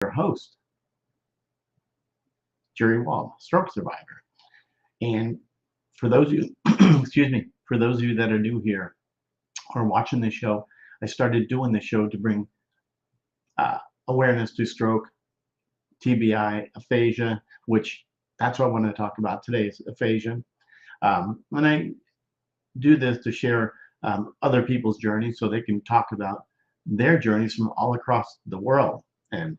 your host, Jerry Wall, stroke survivor. And for those of you, excuse me, for those of you that are new here or watching the show, I started doing the show to bring uh, awareness to stroke, TBI, aphasia, which that's what I want to talk about today is aphasia. And I do this to share other people's journeys so they can talk about their journeys from all across the world. And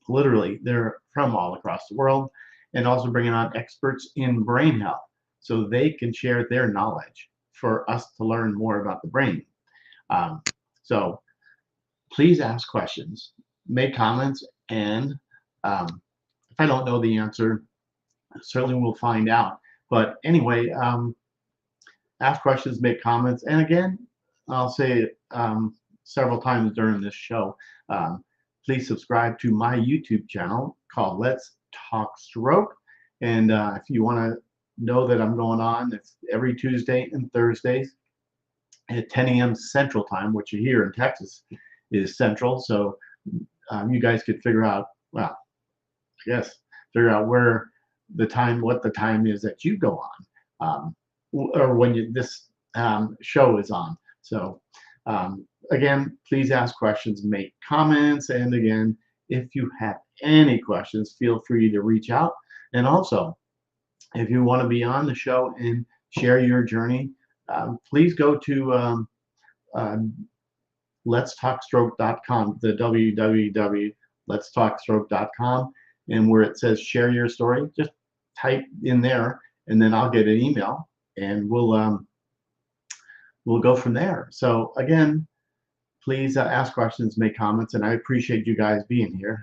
literally, they're from all across the world, and also bringing on experts in brain health so they can share their knowledge for us to learn more about the brain. Um, so please ask questions, make comments, and if I don't know the answer, certainly we'll find out. But anyway, ask questions, make comments, and again, I'll say it several times during this show. Please subscribe to my YouTube channel called Let's Talk Stroke. And if you want to know that I'm going on, it's every Tuesday and Thursdays at 10 a.m. Central Time, which here in Texas is Central. So you guys could figure out, well, I guess, figure out where the time, what the time is that you go on, or when this show is on. So again, please ask questions, make comments, and again, if you have any questions, feel free to reach out. And also, if you want to be on the show and share your journey, please go to letstalkstroke.com, the www.letstalkstroke.com, and where it says share your story, just type in there, and then I'll get an email, and we'll go from there. So again, please ask questions, make comments, and I appreciate you guys being here.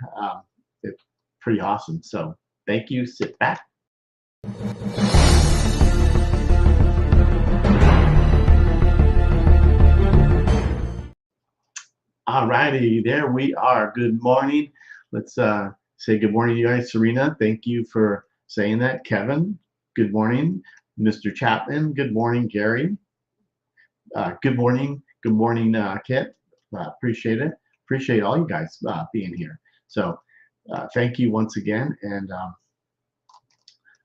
It's pretty awesome. So thank you. Sit back. All righty, there we are. Good morning. Let's say good morning, you guys. Serena, thank you for saying that. Kevin, good morning. Mr. Chapman, good morning. Gary, good morning. Good morning, Kit. Appreciate it. Appreciate all you guys being here. So thank you once again, and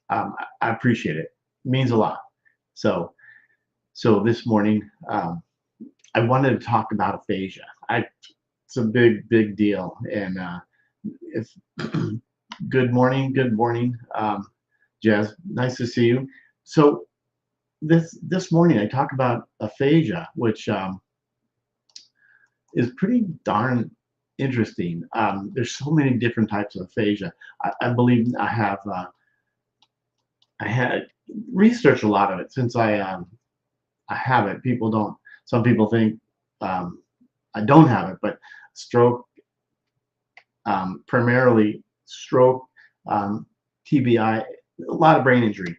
I appreciate it. It means a lot. So this morning, I wanted to talk about aphasia. It's a big deal, and if good morning, Jazz. Nice to see you. So this morning I talk about aphasia, which is pretty darn interesting. There's so many different types of aphasia. I believe I had researched a lot of it since I have it. Some people think I don't have it, but stroke, primarily stroke, TBI, a lot of brain injury.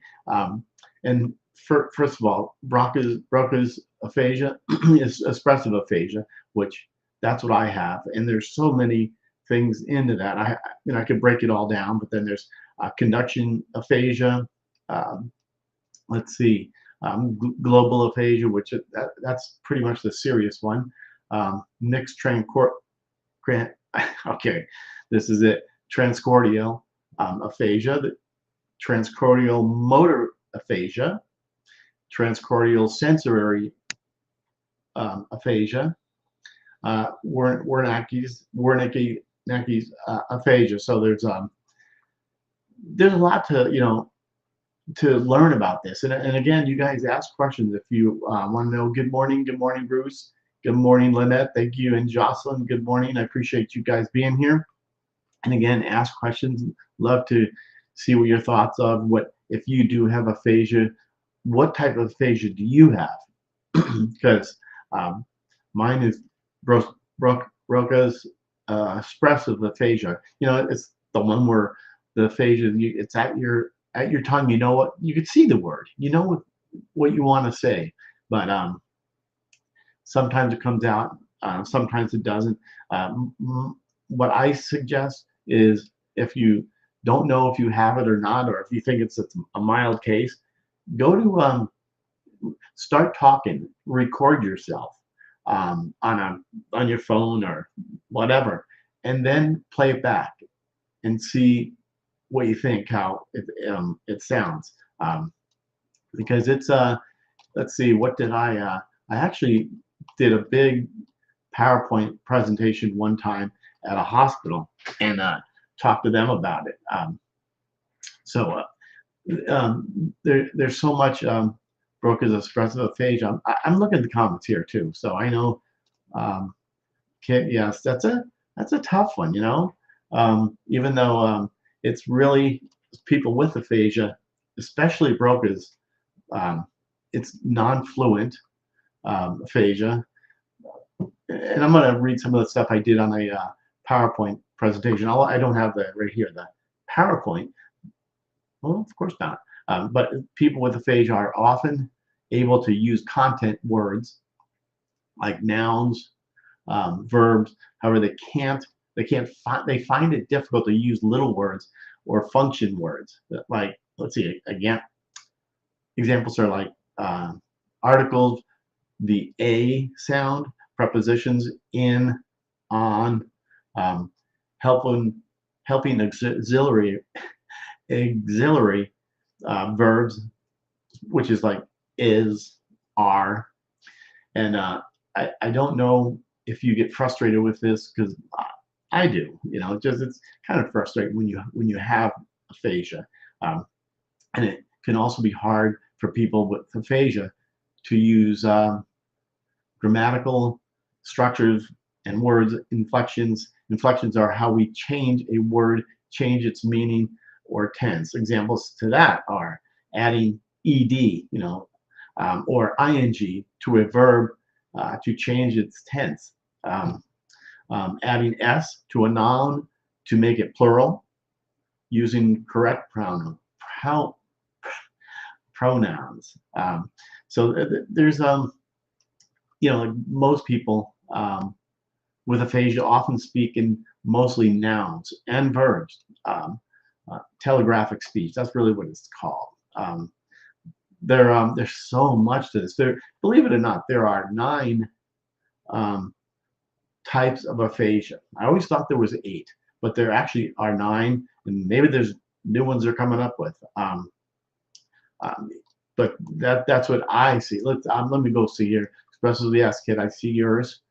And first of all, Broca's aphasia is expressive aphasia, which that's what I have. And there's so many things into that. I could break it all down, but then there's conduction aphasia. Let's see, global aphasia, which that's pretty much the serious one. Mixed okay, this is it. Transcordial aphasia, the transcordial motor aphasia, transcordial sensory aphasia, Wernicke's aphasia. So there's a lot to learn about this. And again, you guys ask questions if you want to know. Good morning, Bruce. Good morning, Lynette. Thank you, and Jocelyn. Good morning. I appreciate you guys being here. And again, ask questions. Love to see what your thoughts of what if you do have aphasia. What type of aphasia do you have? Because mine is Broca's expressive aphasia. It's the one where the aphasia it's at your tongue. You know what? You could see the word. You know what you want to say, but sometimes it comes out. Sometimes it doesn't. What I suggest is if you don't know if you have it or not, or if you think it's a mild case, go to start talking, record yourself on your phone or whatever, and then play it back and see what you think, how it sounds. Because it's let's see, what did I actually did a big PowerPoint presentation one time at a hospital and talked to them about it. So there's so much Broca's expressive aphasia. I'm looking at the comments here too, so I know. Kit, yes, that's a tough one, you know. Even though it's really people with aphasia, especially Broca's, it's non-fluent aphasia. And I'm going to read some of the stuff I did on a PowerPoint presentation. I don't have that right here, the PowerPoint. Well, of course not. But people with aphasia are often able to use content words like nouns, verbs. However, they find it difficult to use little words or function words. Like, let's see, again, examples are like articles, the a sound, prepositions in, on, helping auxiliary verbs, which is like is, are, and I don't know if you get frustrated with this, because I do. You know, it's kind of frustrating when you have aphasia, and it can also be hard for people with aphasia to use grammatical structures and words. Inflections are how we change a word, change its meaning or tense. Examples to that are adding ed, you know, or ing to a verb to change its tense. Adding s to a noun to make it plural, using correct pronouns. So there's you know, like most people with aphasia often speak in mostly nouns and verbs. Telegraphic speech, that's really what it's called. There's so much to this. Believe it or not, there are 9 types of aphasia. I always thought there was 8, but there actually are 9, and maybe there's new ones they're coming up with. But that's what I see. Let me go see here. Expressive, yes, kid, I see yours.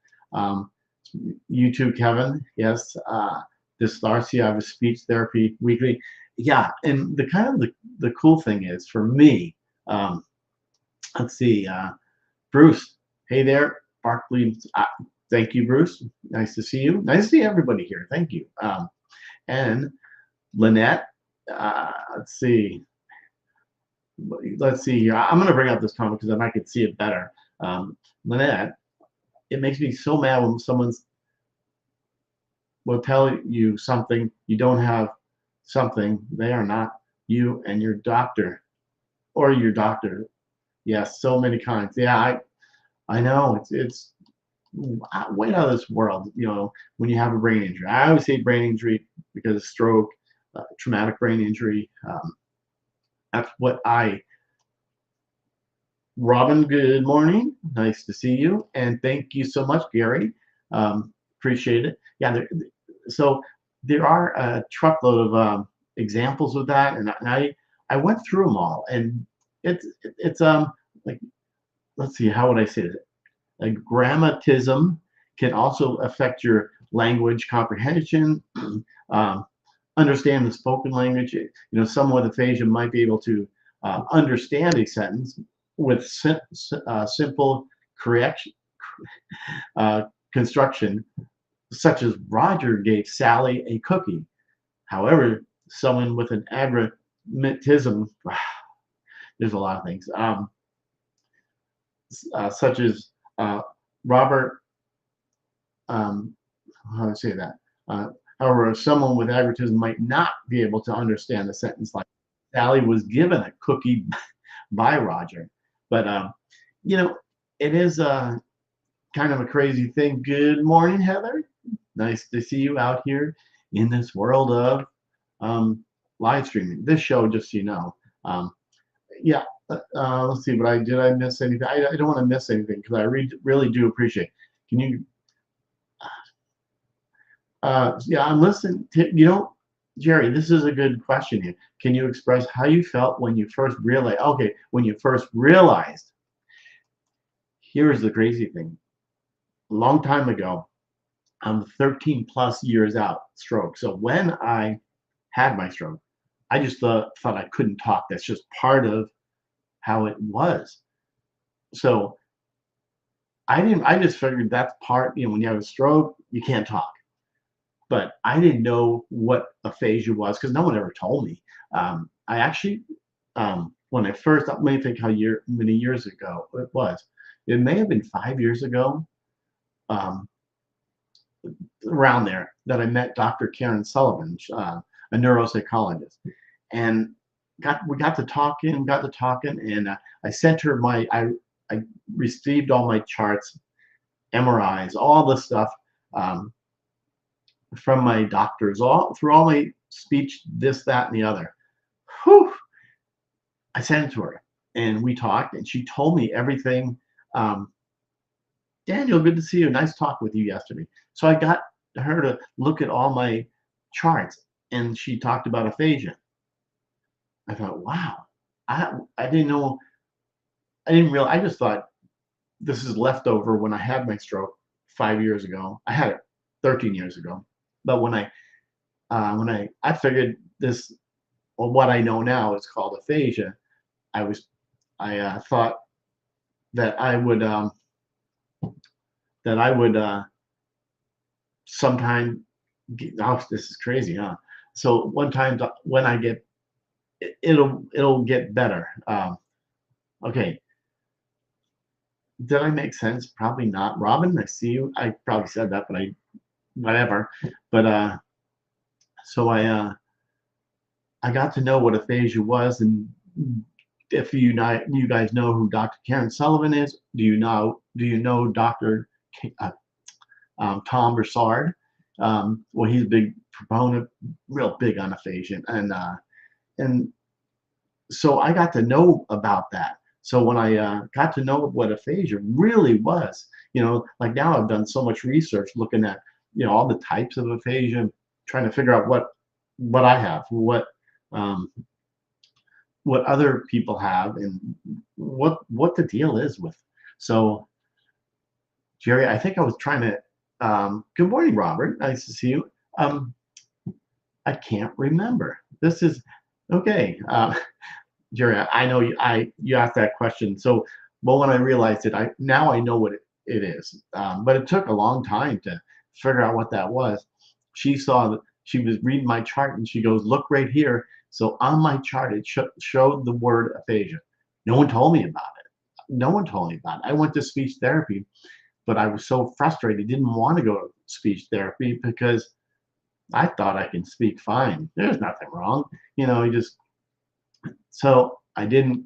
You too, Kevin. Yes. Dyslexia, I have a speech therapy weekly. Yeah, and the kind of the cool thing is for me. Let's see, Bruce. Hey there, Barkley. Thank you, Bruce. Nice to see you. Nice to see everybody here. Thank you. And Lynette. Let's see. Let's see here. I'm going to bring up this comment because then I could see it better. Lynette, it makes me so mad when someone's will tell you something, you don't have something, they are not you and your doctor, or your doctor. Yes, so many kinds. Yeah, I know it's way out of this world. You know, when you have a brain injury, I always say brain injury because of stroke, traumatic brain injury. That's what Robin, good morning. Nice to see you, and thank you so much, Gary. Appreciate it. Yeah, so there are a truckload of examples of that, and I went through them all, and it's like, let's see, how would I say it? Like, grammatism can also affect your language comprehension. Understand the spoken language. You know, someone with aphasia might be able to understand a sentence with simple correction construction, such as Roger gave Sally a cookie. However, someone with an agrammatism, there's a lot of things, such as Robert, how do I say that? However, someone with agrammatism might not be able to understand a sentence like Sally was given a cookie by Roger. But, you know, it is kind of a crazy thing. Good morning, Heather. Nice to see you out here in this world of live streaming. This show, just so you know. Yeah, let's see. But did I miss anything? I don't want to miss anything because I really do appreciate it. Can you Yeah, I'm listening to, Jerry, this is a good question here. Can you express how you felt when you first realized? Okay, when you first realized, here's the crazy thing. A long time ago, I'm 13 plus years out stroke. So when I had my stroke, I just thought I couldn't talk. That's just part of how it was. So I just figured that's part, when you have a stroke, you can't talk. But I didn't know what aphasia was because no one ever told me. I actually, when I first, let me think many years ago it was. It may have been 5 years ago, um, around there, that I met Dr. Karen Sullivan, a neuropsychologist, and we got to talking, and I sent her I received all my charts, MRIs, all the stuff. Um, from my doctors, all through all my speech, this, that, and the other. Whew, I sent it to her, and we talked, and she told me everything. Um, Daniel, good to see you. Nice talk with you yesterday. So I got her to look at all my charts, and she talked about aphasia. I thought, wow, I didn't know. I didn't realize. I just thought this is leftover when I had my stroke 5 years ago. I had it 13 years ago, but when I figured this, well, what I know now is called aphasia. I thought that I would sometime oh, this is crazy, huh? So one time when I get it'll get better. Okay, did I make sense? Probably not. Robin, I see you. I probably said that, but I whatever. But so I got to know what aphasia was, and if you guys know who Dr. Karen Sullivan is, do you know Dr. Tom Broussard? Well, he's a big proponent, real big on aphasia, and so I got to know about that. So when I got to know what aphasia really was, like now I've done so much research looking at all the types of aphasia, trying to figure out what I have, um, what other people have, and what the deal is with. So Jerry, I think I was trying to. Good morning, Robert. Nice to see you. I can't remember. This is okay. Jerry, I know you asked that question. So, well, when I realized it, now I know what it is. But it took a long time to figure out what that was. She saw that she was reading my chart, and she goes, "Look right here." So on my chart, it showed the word aphasia. No one told me about it. No one told me about it. I went to speech therapy, but I was so frustrated, didn't want to go to speech therapy because I thought I can speak fine. There's nothing wrong. You just so I didn't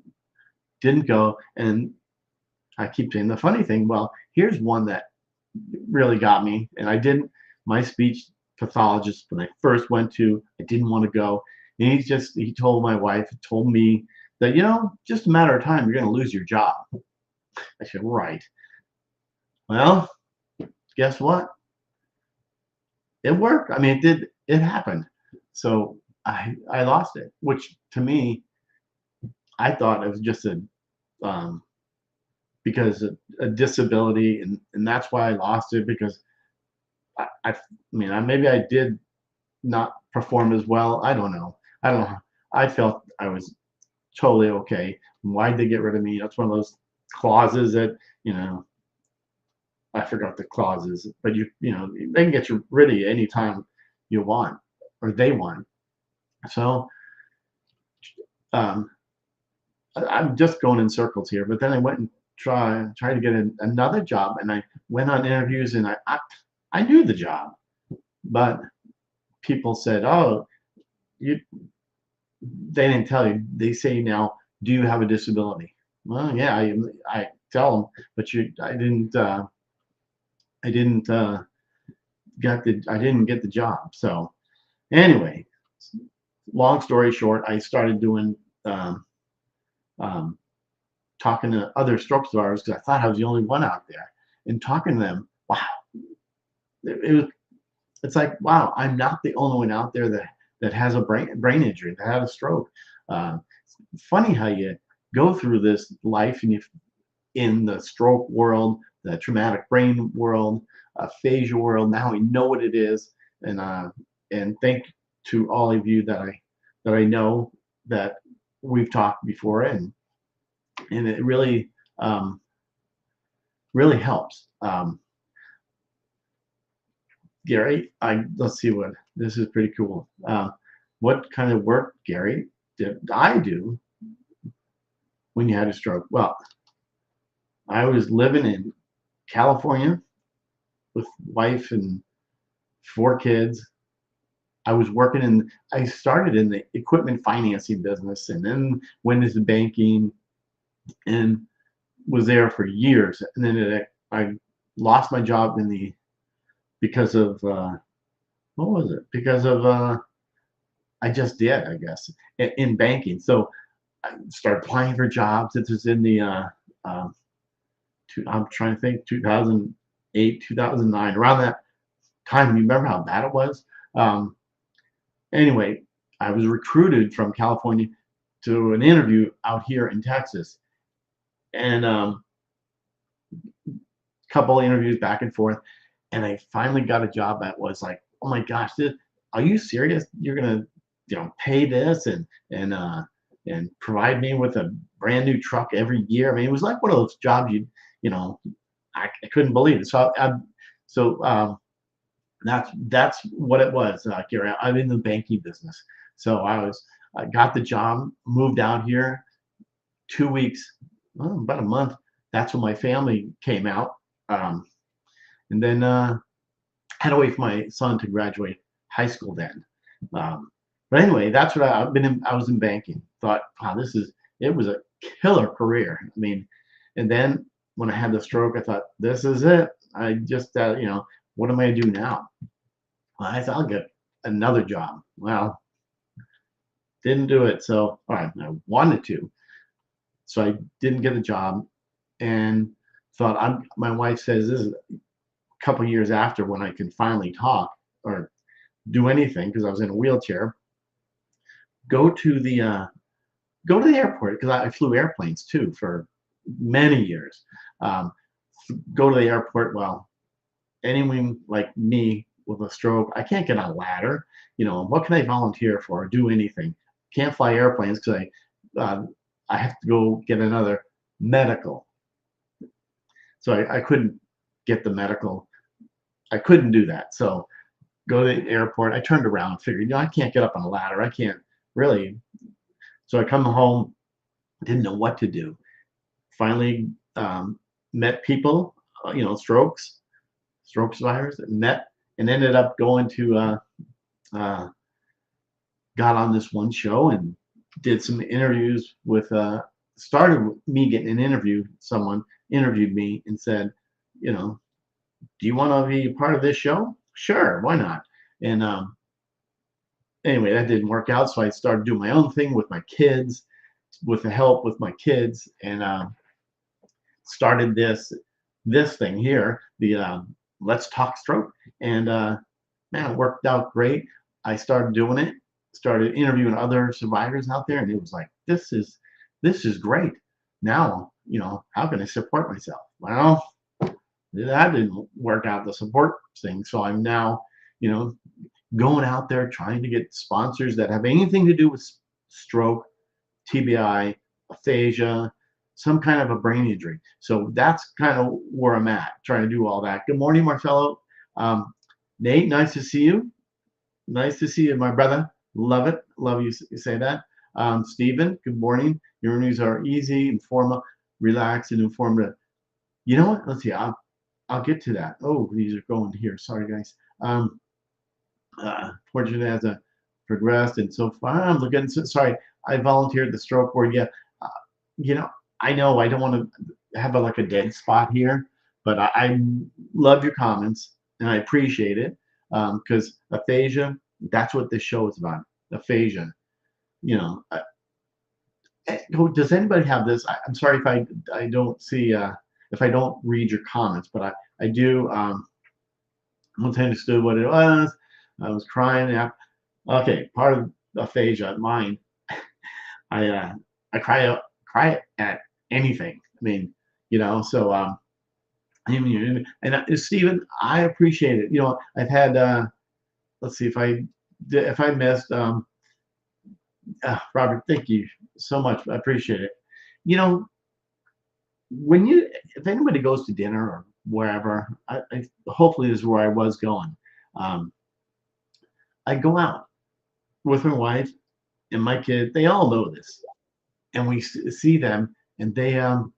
go, and I keep saying the funny thing. Well, here's one that really got me, and I didn't. My speech pathologist, when I first went to, I didn't want to go, and he told my wife, told me that just a matter of time, you're going to lose your job. I said, right. Well, guess what? It worked. I mean, it did. It happened. So I lost it, which to me, I thought it was just um, because a disability, and that's why I lost it, because I mean, maybe I did not perform as well. I don't know. I don't know. I felt I was totally okay. Why'd they get rid of me? That's one of those clauses that, I forgot the clauses, but they can get you rid of you anytime you want, or they want. So um, I'm just going in circles here. But then I went and tried to get another job, and I went on interviews, and I knew the job, but people said, "Oh, you." They didn't tell you. They say now, "Do you have a disability?" Well, yeah, I tell them, but I didn't I didn't get the job. So anyway, long story short, I started doing um, um, talking to other stroke survivors because I thought I was the only one out there, and talking to them. Wow, it was. it's like, wow, I'm not the only one out there that has a brain injury, that had a stroke. Uh, Funny how you go through this life and you in the stroke world, the traumatic brain world, aphasia world. Now we know what it is, and thank to all of you that I know that we've talked before, and it really really helps. Gary, let's see what this is pretty cool. What kind of work, Gary, did I do when you had a stroke? Well, I was living in California with wife and 4 kids. I started in the equipment financing business and then went into banking and was there for years. And then I lost my job because of, what was it? Because of, I just did, I guess, in banking. So I started applying for jobs. It was in the, I'm trying to think, 2008, 2009, around that time. You remember how bad it was? Um, Anyway, I was recruited from California to an interview out here in Texas, and couple interviews back and forth, and I finally got a job that was like, oh my gosh, are you serious? You're gonna, pay this and provide me with a brand new truck every year? I mean, it was like one of those jobs you know, I couldn't believe it. So that's what it was, Gary. I'm in the banking business, so I got the job, moved out here. 2 weeks, well, about a month. That's when my family came out, um, and then had to wait for my son to graduate high school then. Um, but anyway, that's what I've been in. I was in banking. Thought, wow, it was a killer career. I mean, and then when I had the stroke, I thought, this is it. I just, what am I gonna do now? Well, I thought I'll get another job. Well, didn't do it. So, all right, I wanted to. So I didn't get a job and thought, my wife says this is a couple years after when I can finally talk or do anything because I was in a wheelchair. Go to the airport because I flew airplanes too for many years. Um, go to the airport. Well, anyone like me with a stroke, I can't get on a ladder. What can I volunteer for or do anything? Can't fly airplanes because I have to go get another medical. So I couldn't get the medical. I couldn't do that. So go to the airport. I turned around and figured, I can't get up on a ladder. I can't really. So I come home, didn't know what to do. Finally met people, stroke survivors, met and ended up going to, got on this one show and did some interviews with, started me getting an interview. Someone interviewed me and said, do you want to be a part of this show? Sure, why not? And anyway, that didn't work out. So I started doing my own thing with my kids, with the help with my kids, and started this thing here, the Let's Talk Stroke. And man, it worked out great. I started doing it, started interviewing other survivors out there, and it was like, this is great. Now, how can I support myself? Well, that didn't work out, the support thing. So I'm now, going out there trying to get sponsors that have anything to do with stroke, TBI, aphasia, some kind of a brain injury. So that's kind of where I'm at, trying to do all that. Good morning, Marcelo. Nate, nice to see you. Nice to see you, my brother. Love it. Love you say that. Stephen, good morning. Your interviews are easy, informative, relaxed, and informative. You know what? Let's see. I'll get to that. Oh, these are going here. Sorry, guys. Fortunately, as a progressed and so far, I'm looking. Sorry, I volunteered at the stroke board. Yeah, I know I don't want to have like a dead spot here, but I love your comments and I appreciate it because aphasia. That's what this show is about. Aphasia. Does anybody have this? I'm sorry if I don't see if I don't read your comments, but I do. Once I understood what it was, I was crying. Okay, part of aphasia, mine. I cry at anything. I mean, so and Stephen, I appreciate it. I've had let's see if I missed Robert. Thank you so much. I appreciate it. You know, when if anybody goes to dinner or wherever, hopefully this is where I was going. Um, I go out with my wife and my kid. They all know this, and we see them, and they I'm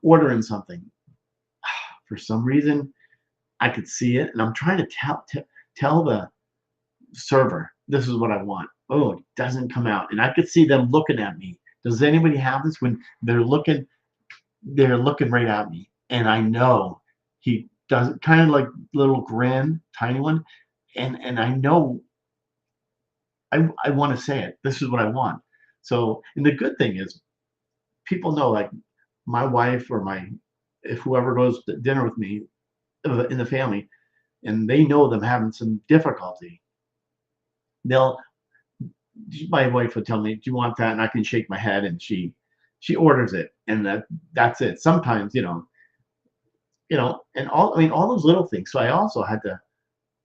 ordering something. For some reason, I could see it, and I'm trying to tell the server this is what I want. Oh, it doesn't come out, and I could see them looking at me. Does anybody have this when they're looking right at me, and I know he does, kind of like little grin, tiny one, and I know I want to say it. This is what I want. So, and the good thing is, people know, like my wife or if whoever goes to dinner with me in the family, and they know them having some difficulty, they'll my wife would tell me, "Do you want that?" And I can shake my head, and she orders it, and that's it. Sometimes, and I mean, all those little things. So I also had to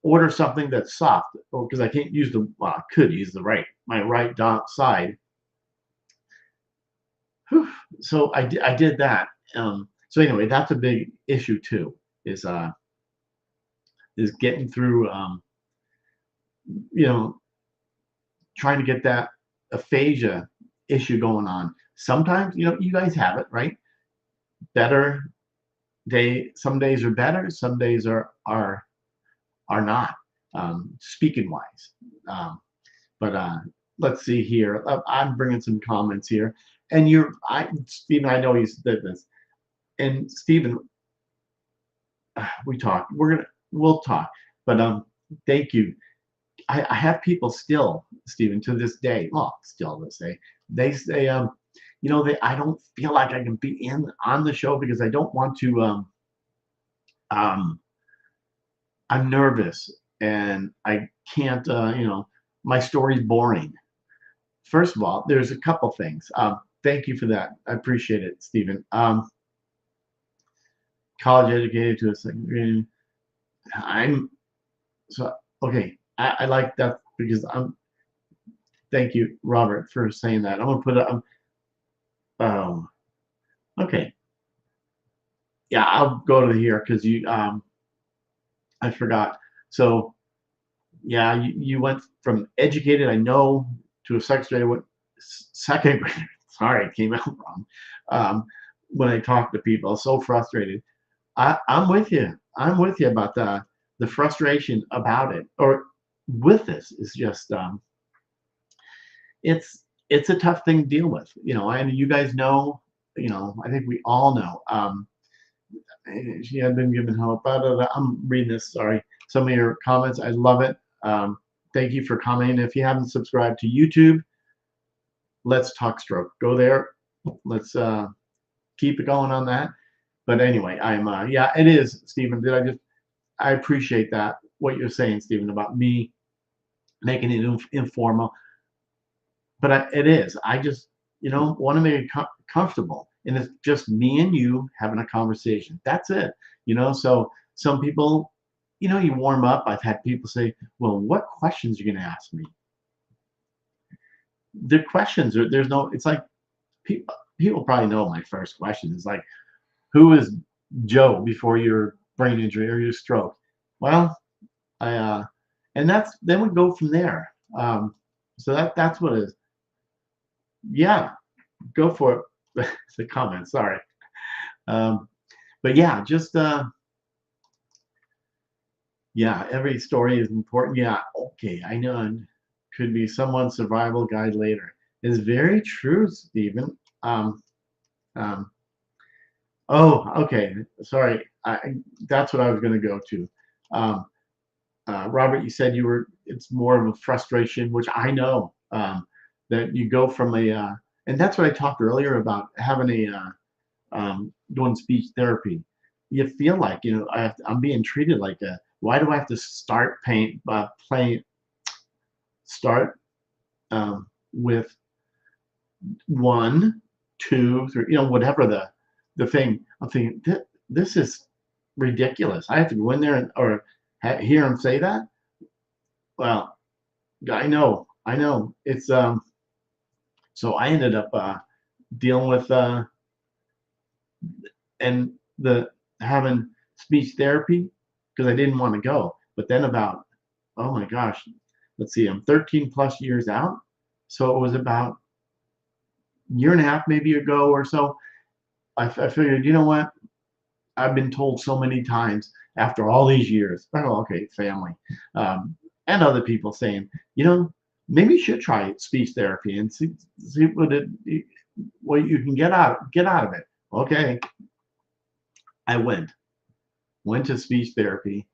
order something that's soft, because I can't use well, I could use my right side. Whew. So I did that. So anyway, that's a big issue too. Is getting through. You know, Trying to get that aphasia issue going on. Sometimes, you guys have it, right? Better some days are better, some days are not, speaking wise. But let's see here. I'm bringing some comments here, and Stephen. I know he's did this, and Stephen, we talk. We'll talk, but thank you. I have people still, Stephen, to this day. Well, still this day, they say, I don't feel like I can be on the show because I don't want to. I'm nervous and I can't. My story's boring. First of all, there's a couple things. Thank you for that. I appreciate it, Stephen. College educated to a second grade. I'm so okay. I like that because thank you, Robert, for saying that. I'm gonna put it. Okay. Yeah, I'll go to here because I forgot. So yeah, you went from educated, I know, to a second grader. Sorry, it came out wrong. When I talk to people, so frustrated. I'm with you. I'm with you about the frustration about it, or with this is just it's a tough thing to deal with. And you guys know, I think we all know. She had been given hope. I'm reading this. Sorry, some of your comments. I love it. Thank you for commenting. If you haven't subscribed to YouTube, Let's Talk Stroke. Go there. Let's keep it going on that. But anyway, yeah, it is, Stephen. I appreciate that, what you're saying, Stephen, about me making it informal. But it is. I just, want to make it comfortable. And it's just me and you having a conversation. That's it. So some people, you warm up. I've had people say, well, what questions are you going to ask me? The questions there's no, it's like people probably know my first question is like, who is Joe before your brain injury or your stroke? Well, and then we go from there. So that's what it is. Yeah, go for it. The comment, sorry. But yeah, just yeah, every story is important. Yeah, okay, I know, and could be someone's survival guide later. Is very true, Stephen. Um, oh, okay, sorry. That's what I was going to go to. Robert, you said it's more of a frustration, which I know, that you go from and that's what I talked earlier about having doing speech therapy. You feel like, I'm being treated like Why do I have to start start with 1, 2, 3, whatever the thing. I'm thinking this is ridiculous. I have to go in there or hear him say that. Well, I know. It's So I ended up dealing with and the having speech therapy because I didn't want to go. But then about, oh my gosh, let's see, I'm 13 plus years out. So it was about a year and a half maybe ago or so. I figured, you know what? I've been told so many times after all these years, oh, okay, family, and other people saying, maybe you should try speech therapy and see what you can get out of it. Okay, I went to speech therapy,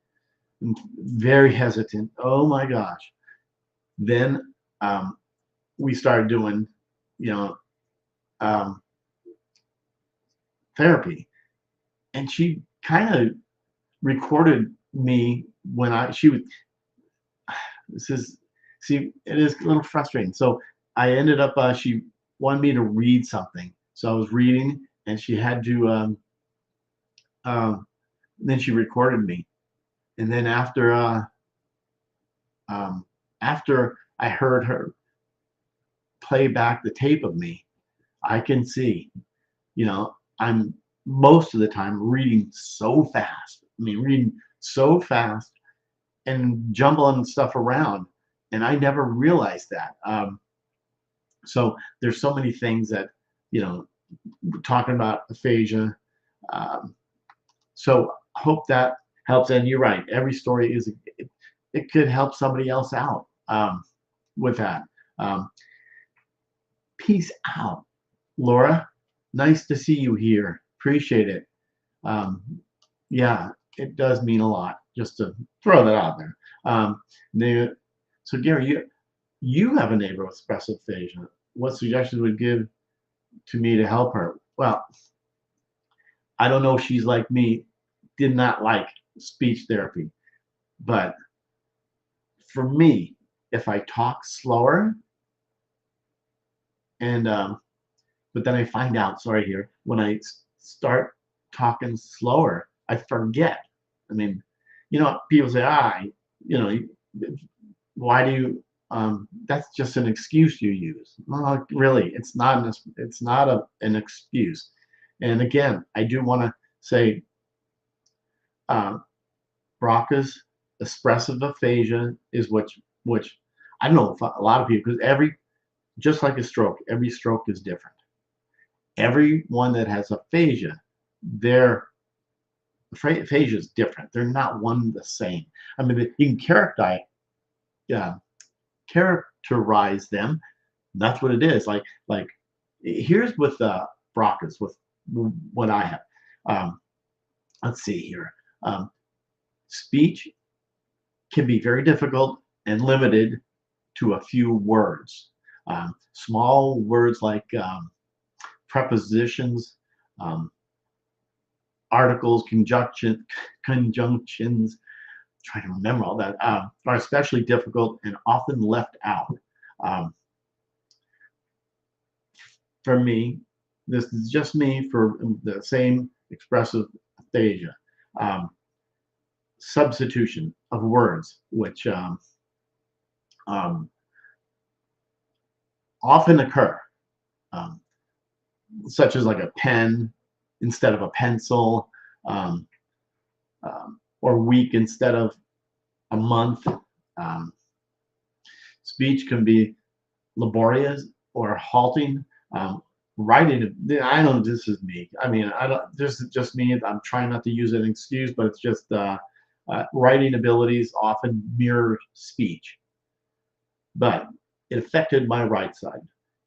very hesitant. Oh my gosh. Then we started doing, you know, um, therapy, and she kind of recorded me when she would. This is See, it is a little frustrating. So I ended up she wanted me to read something, so I was reading, and she had to then she recorded me, and then um, after I heard her play back the tape of me, I can see, I'm most of the time reading so fast. I mean, reading so fast and jumbling stuff around, and I never realized that. So there's so many things that, talking about aphasia. Um, so hope that helps. And you're right. Every story it could help somebody else out with that. Um, Peace out, Laura. Nice to see you here. Appreciate it. Um, yeah, it does mean a lot. Just to throw that out there. Now, so Gary, you have a neighbor with expressive aphasia. What suggestions would give to me to help her? Well, I don't know if she's like me, did not like speech therapy, but for me, if I talk slower and but then I find out, sorry here, when I start talking slower, I forget. I mean, people say, you know, why do you, that's just an excuse you use. Well, really, it's not an excuse. And again, I do want to say, uh, Broca's expressive aphasia is which I don't know if a lot of people, because just like a stroke, every stroke is different. Everyone that has aphasia, their aphasia is different. They're not one the same. I mean, you can characterize them. That's what it is. Like here's with Broca's, with what I have. Let's see here. Speech can be very difficult and limited to a few words. Small words like prepositions, um, articles, conjunctions, trying to remember all that, are especially difficult and often left out. Um, for me, this is just me for the same expressive aphasia. Substitution of words, which um, often occur, um, such as like a pen instead of a pencil, um, or week instead of a month. Um, Speech can be laborious or halting. Writing, I know this is me. I mean, I don't. This is just me. I'm trying not to use an excuse, but it's just writing abilities often mirror speech. But it affected my right side,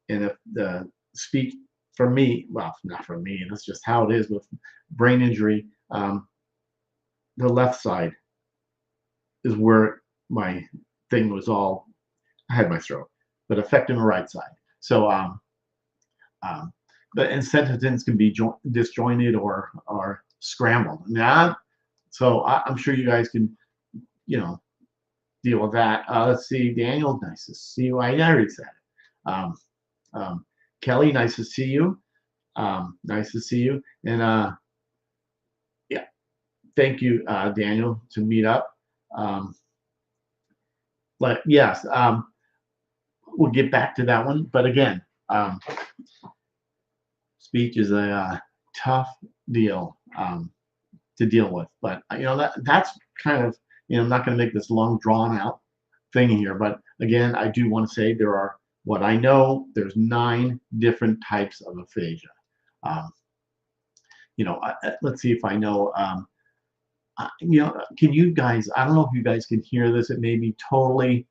and if the speech for me, well, not for me, that's just how it is with brain injury. The left side is where my thing was all. I had my stroke, but affecting the right side. So, um, and sentences can be disjointed or scrambled. Now, so I'm sure you guys can you know, deal with that. Let's see, Daniel, nice to see you. I already said it. Um, Kelly, nice to see you. Nice to see you. And yeah, thank you, Daniel, to meet up. Um, but yes, we'll get back to that one. But again, speech is a tough deal to deal with. But that's kind of I'm not going to make this long drawn out thing here. But again, I do want to say there are what I know. There's 9 different types of aphasia. Um, let's see if I know. Can you guys? I don't know if you guys can hear this. It may be totally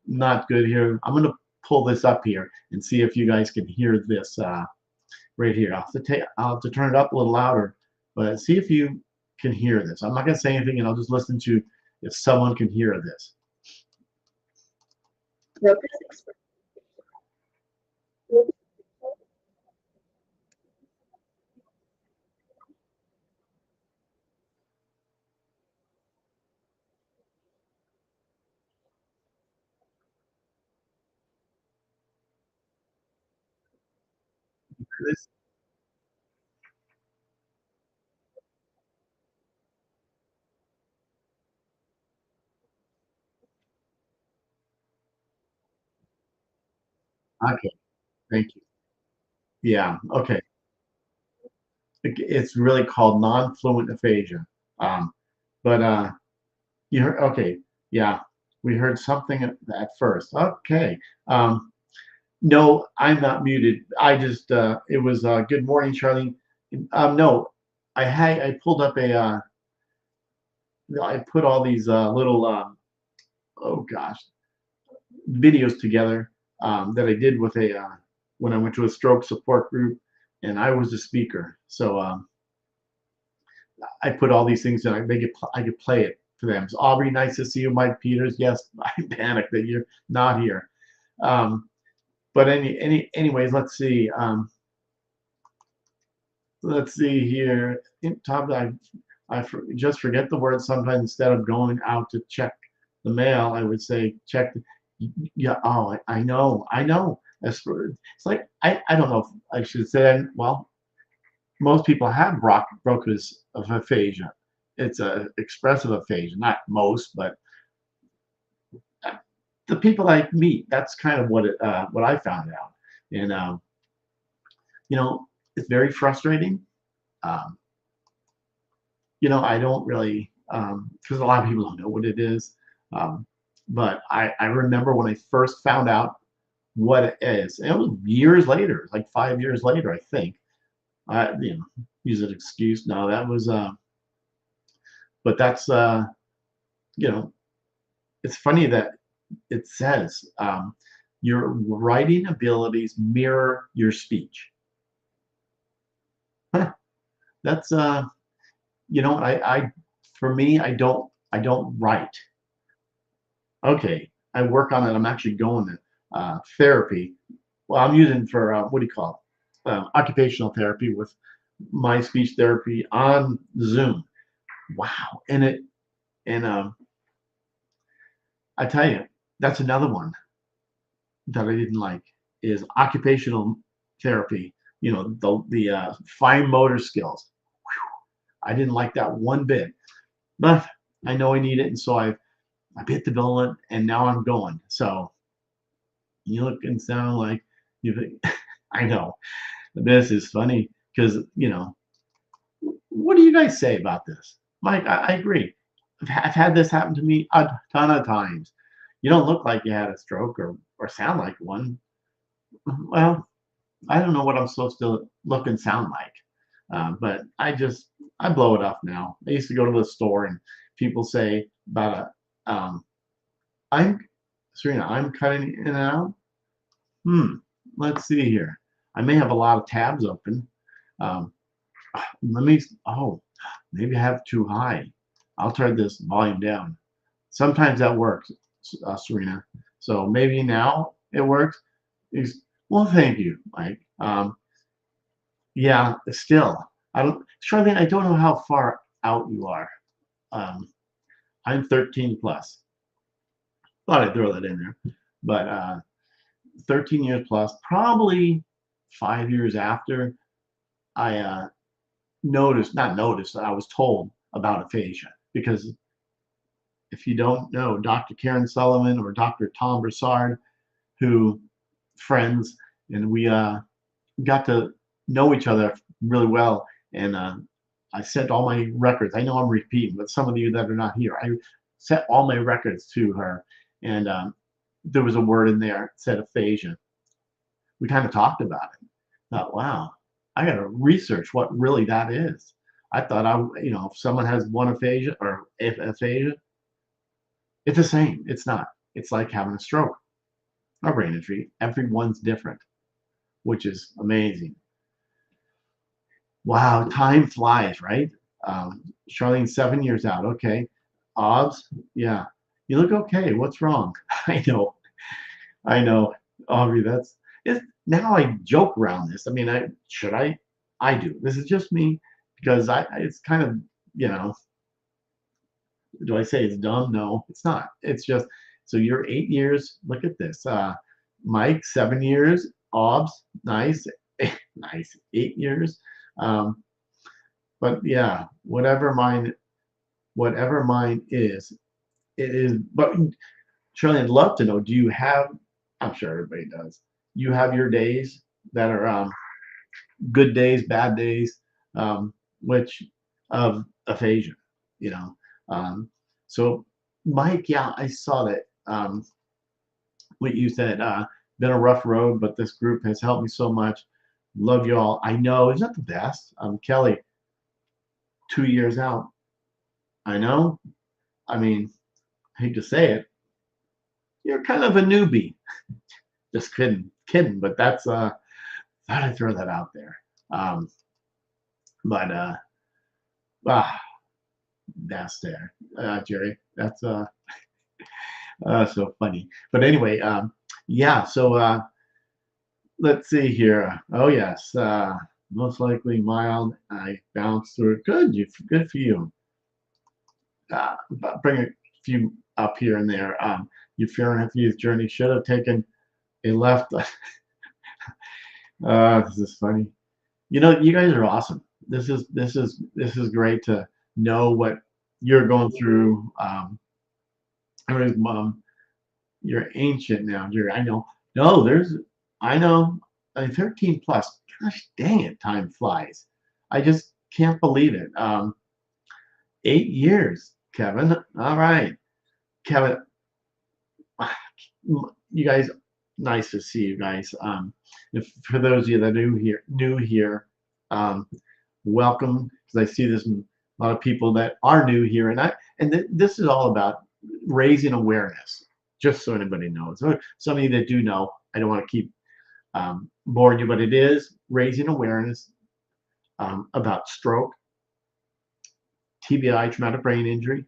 not good here. I'm going to pull this up here and see if you guys can hear this right here. I'll have to turn it up a little louder, but see if you can hear this. I'm not going to say anything, and I'll just listen to if someone can hear this. This okay. Thank you. Yeah. Okay. It's really called non-fluent aphasia. Um, but you heard, okay, yeah, we heard something at first. Okay. No, I'm not muted. I just, it was good morning, Charlene. No, I pulled up I put all these little, oh gosh, videos together that I did with when I went to a stroke support group and I was the speaker. So I put all these things in. I could play it for them. So Aubrey, nice to see you. Mike Peters, yes, I panicked that you're not here. But anyways, let's see. Let's see here. Top, just forget the word. Sometimes instead of going out to check the mail, I would say check. Yeah. Oh, I know. It's like I don't know if I should say. Well, most people have Broca's of aphasia. It's a expressive aphasia, not most, but the people I meet, that's kind of what I found out. And it's very frustrating. Um, I don't really because a lot of people don't know what it is. Um, but I remember when I first found out what it is. And it was years later, like 5 years later, I think. Use an excuse. No, that was but that's you know, it's funny that it says your writing abilities mirror your speech. Huh. That's I for me, I don't write. Okay, I work on it. I'm actually going to therapy. Well, I'm using for what do you call it? Occupational therapy with my speech therapy on Zoom. Wow, and I tell you, that's another one that I didn't like is occupational therapy. The fine motor skills. I didn't like that one bit, but I know I need it, and so I bit the bullet, and now I'm going. So you look and sound like you. I know this is funny because what do you guys say about this, Mike? I agree. I've had this happen to me a ton of times. You don't look like you had a stroke or sound like one. Well, I don't know what I'm supposed to look and sound like. But I blow it off now. I used to go to the store and people say about I'm Serena, I'm cutting in and out. Hmm. Let's see here. I may have a lot of tabs open. Um, let me. Oh, maybe I have too high. I'll turn this volume down. Sometimes that works, Serena. So maybe now it works. Well, thank you, Mike. Yeah, still, I don't, Charlene, I don't know how far out you are. Um, I'm 13 plus. Thought I'd throw that in there. But 13 years plus, probably 5 years after I not noticed, I was told about aphasia. Because if you don't know, Dr. Karen Sullivan or Dr. Tom Broussard, who friends, and we got to know each other really well. And I sent all my records. I know I'm repeating, but some of you that are not here, I sent all my records to her. And there was a word in there that said aphasia. We kind of talked about it. Thought, wow, I got to research what really that is. I thought if someone has one aphasia or aphasia, it's the same. It's not. It's like having a stroke or brain injury. Everyone's different, which is amazing. Wow, time flies, right? Charlene, 7 years out. Okay. Obs, yeah. You look okay. What's wrong? I know. I know. Aubrey, that's it. Now I joke around this. I mean, should I? I do. This is just me because it's kind of, you know, do I say it's dumb? No, it's not. It's just, so you're 8 years. Look at this. Mike, 7 years. Obs, nice. Nice. 8 years. But yeah, whatever mine is, it is. But Shirley, I'd love to know, do you have, I'm sure everybody does, you have your days that are good days, bad days, which of aphasia, you know. So Mike, yeah, I saw that, what you said, been a rough road, but this group has helped me so much. Love you all. I know, isn't that the best? Kelly, 2 years out. I know. I mean, I hate to say it, you're kind of a newbie. Just kidding, but that's thought I'd throw that out there. But ah, that's there, Jerry. That's so funny. But anyway, yeah. So let's see here. Oh yes, most likely mild. I bounced through it. Good for you. Bring a few up here and there. Your fear and youth journey should have taken a left. This is funny. You know, you guys are awesome. This is great to know what you're going through. Everybody's mom, you're ancient now, Jerry. I know. No, I know. 13 plus. Gosh dang it, time flies. I just can't believe it. 8 years, Kevin. All right, Kevin. You guys, nice to see you guys. If for those of you that are new here, welcome. Because I see there's a lot of people that are new here, and this is all about raising awareness. Just so anybody knows. Some of you that do know, I don't want to keep boring you, but it is raising awareness about stroke, TBI, traumatic brain injury.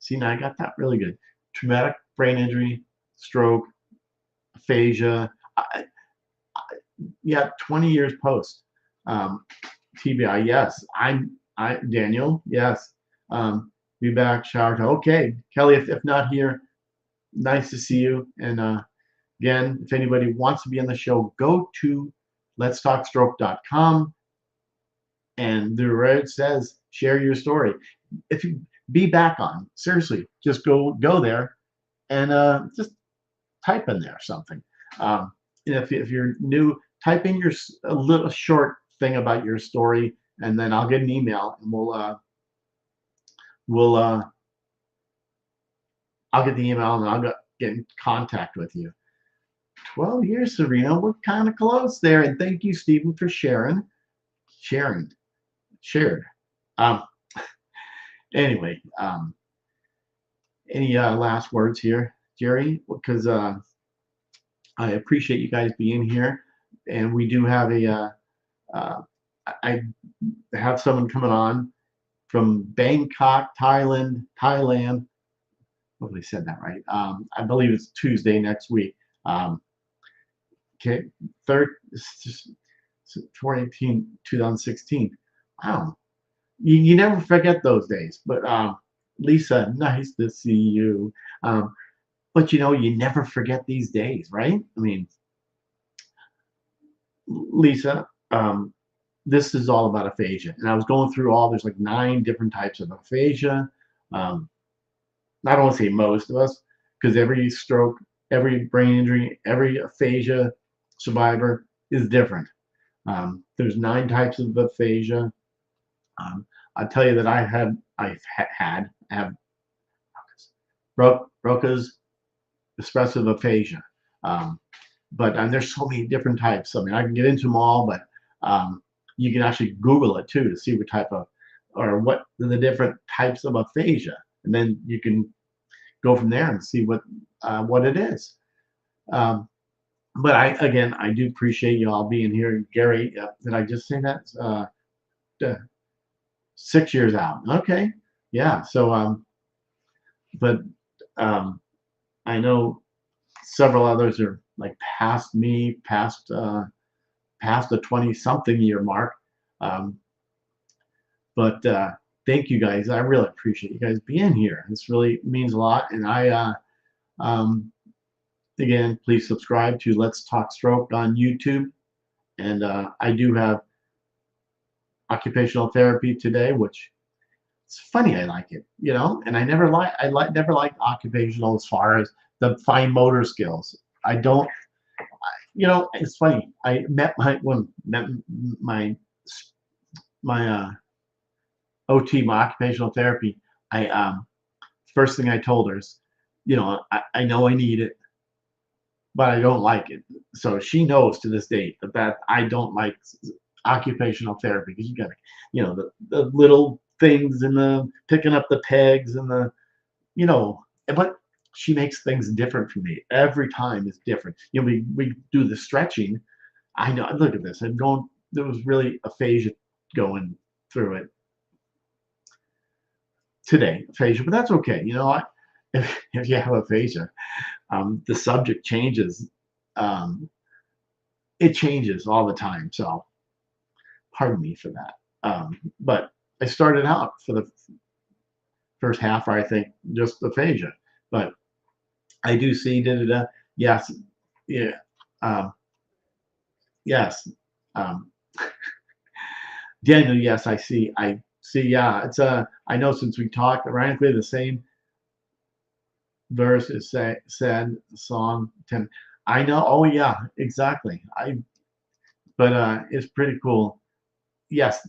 See, now I got that really good. Traumatic brain injury, stroke, aphasia. Yeah, 20 years post TBI. Yes, I Daniel. Yes, be back. Shower. Okay, Kelly. If not here, nice to see you. And again, if anybody wants to be on the show, go to letstalkstroke.com, and there it says share your story. If you be back on, seriously, just go there and just type in there something. If you're new, type in a little short thing about your story, and then I'll get an email, and I'll get the email, and I'll get in contact with you. 12 years, Serena. We're kind of close there, and thank you, Stephen, for sharing. Shared. Anyway, any last words here, Jerry? Because I appreciate you guys being here, and we do have I have someone coming on from Bangkok, Thailand. Hopefully said that right. I believe it's Tuesday next week. Okay, 2016. Wow, you never forget those days. But Lisa, nice to see you. Um, but you never forget these days, right? I mean, Lisa, this is all about aphasia. And I was going through there's like 9 different types of aphasia. Um, I don't want to say most of us, because every stroke, every brain injury, every aphasia survivor is different. There's 9 types of aphasia. I tell you that I have Broca's expressive aphasia. Um, but there's so many different types. I mean, I can get into them all, but you can actually Google it too to see what type of, or what the different types of aphasia, and then you can go from there and see what it is. Um, but I do appreciate you all being here. Gary, did I just say that? 6 years out. Okay, yeah. So, but um, I know several others are like past me, past the 20-something year mark. Um, but thank you guys. I really appreciate you guys being here. This really means a lot. And again, please subscribe to Let's Talk Stroke on YouTube. And I do have occupational therapy today, which it's funny. I like it, and never liked occupational as far as the fine motor skills. I don't, it's funny. I met my OT, my occupational therapy. I First thing I told her is, I know I need it, but I don't like it. So she knows to this date that I don't like occupational therapy, because you got to, the little things and the picking up the pegs and but she makes things different for me. Every time is different. We do the stretching. I know. Look at this. There was really aphasia going through it today, aphasia, but that's okay. If you have aphasia, the subject changes. Um, it changes all the time. So pardon me for that. But I started out for the first half, I think, just aphasia. But I do see yes, yeah, yes. Um, Daniel, yes, I see. Yeah, it's I know, since we talked, ironically, the same verse is said song 10. I know. Oh yeah, exactly. But it's pretty cool. Yes,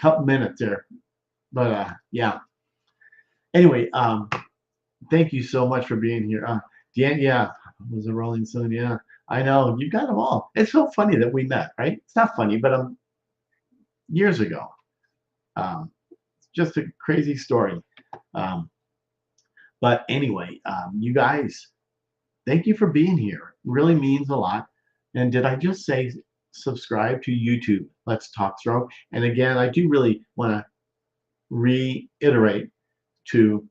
couple minutes there. But yeah. Anyway, thank you so much for being here. Dan, yeah, was a Rolling Stone. Yeah, I know, you got them all. It's so funny that we met, right? It's not funny, but years ago. Just a crazy story. Um, but anyway, you guys, thank you for being here. It really means a lot. And did I just say subscribe to YouTube? Let's Talk Stroke. And again, I do really want to reiterate to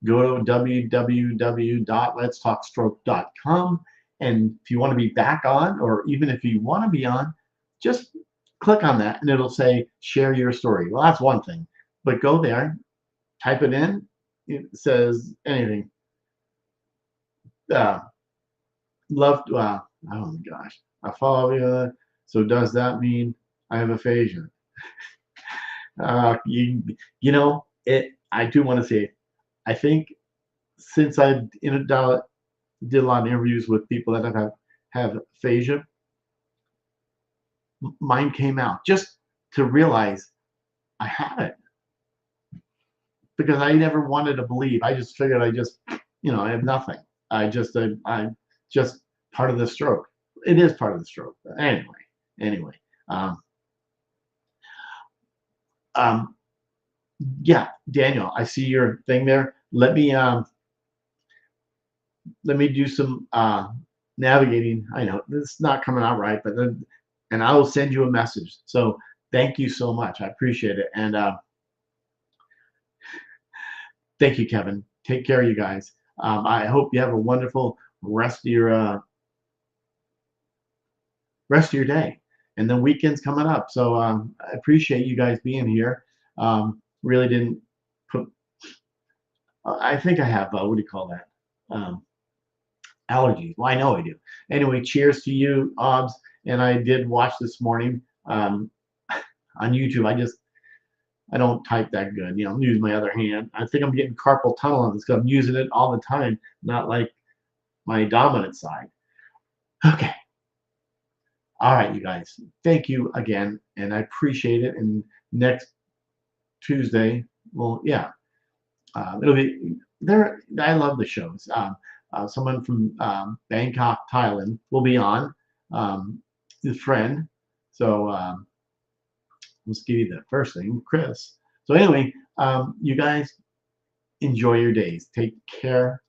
go to www.letstalkstroke.com. And if you want to be back on, or even if you want to be on, just click on that and it'll say share your story. Well, that's one thing, but go there, type it in. It says anything. Uh, Love. Oh my gosh, I follow you. So does that mean I have aphasia? You know it. I do want to say, I think since I did a lot of interviews with people that have aphasia, mine came out just to realize I have it, because I never wanted to believe. I just figured I have nothing. I'm just part of the stroke. It is part of the stroke. But anyway. Um, um, yeah, Daniel, I see your thing there. Let me do some navigating. I know this is not coming out right, but then, and I will send you a message. So thank you so much. I appreciate it. And thank you, Kevin. Take care, you guys. I hope you have a wonderful rest of your day. And the weekend's coming up. So I appreciate you guys being here. Really didn't put I think I have, what do you call that? Allergies. Well, I know I do. Anyway, cheers to you, Obs. And I did watch this morning on YouTube. I don't type that good. I'm using my other hand. I think I'm getting carpal tunnel on this because I'm using it all the time, not like my dominant side. Okay. All right, you guys. Thank you again, and I appreciate it. And next Tuesday, well, yeah, it'll be there. I love the shows. Someone from Bangkok, Thailand, will be on. His friend. So let's give you the first name, Chris. So anyway, you guys enjoy your days. Take care.